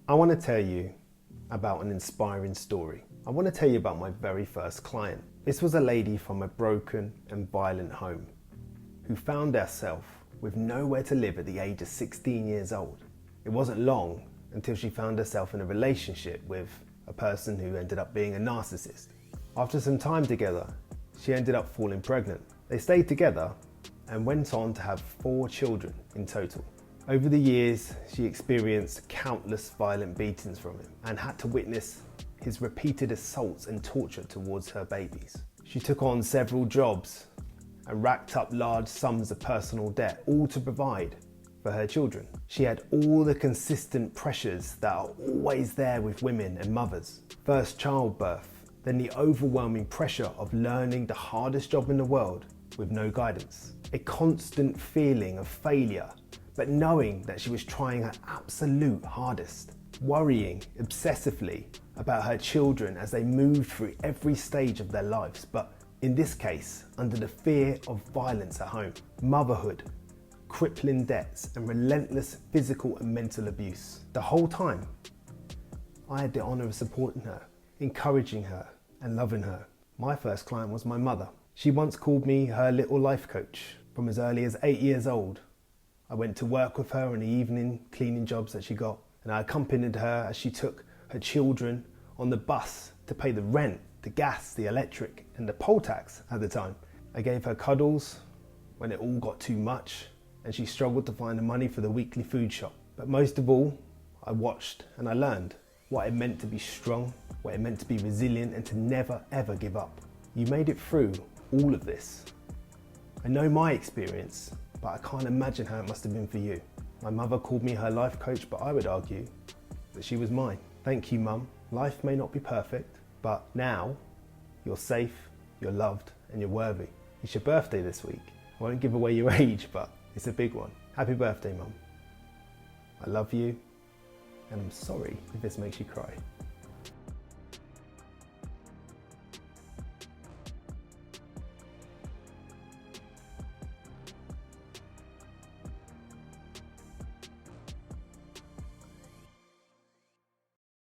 I want to tell you about an inspiring story. I want to tell you about my very first client. This was a lady from a broken and violent home who found herself with nowhere to live at the age of 16 years old. It wasn't long until she found herself in a relationship with a person who ended up being a narcissist. After some time together, she ended up falling pregnant. They stayed together and went on to have 4 children in total. Over the years, she experienced countless violent beatings from him and had to witness his repeated assaults and torture towards her babies. She took on several jobs and racked up large sums of personal debt, all to provide for her children. She had all the consistent pressures that are always there with women and mothers. First childbirth, then the overwhelming pressure of learning the hardest job in the world with no guidance. A constant feeling of failure, but knowing that she was trying her absolute hardest. Worrying obsessively about her children as they moved through every stage of their lives, but in this case, under the fear of violence at home. Motherhood, crippling debts, and relentless physical and mental abuse. The whole time, I had the honour of supporting her, encouraging her, and loving her. My first client was my mother. She once called me her little life coach. From as early as 8 years old, I went to work with her in the evening cleaning jobs that she got, and I accompanied her as she took her children on the bus to pay the rent, the gas, the electric, and the poll tax at the time. I gave her cuddles when it all got too much and she struggled to find the money for the weekly food shop. But most of all, I watched and I learned what it meant to be strong, what it meant to be resilient, and to never ever give up. You made it through all of this. I know my experience, but I can't imagine how it must have been for you. My mother called me her life coach, but I would argue that she was mine. Thank you, Mum. Life may not be perfect, but now you're safe, you're loved, and you're worthy. It's your birthday this week. I won't give away your age, but it's a big one. Happy birthday, Mum. I love you, and I'm sorry if this makes you cry.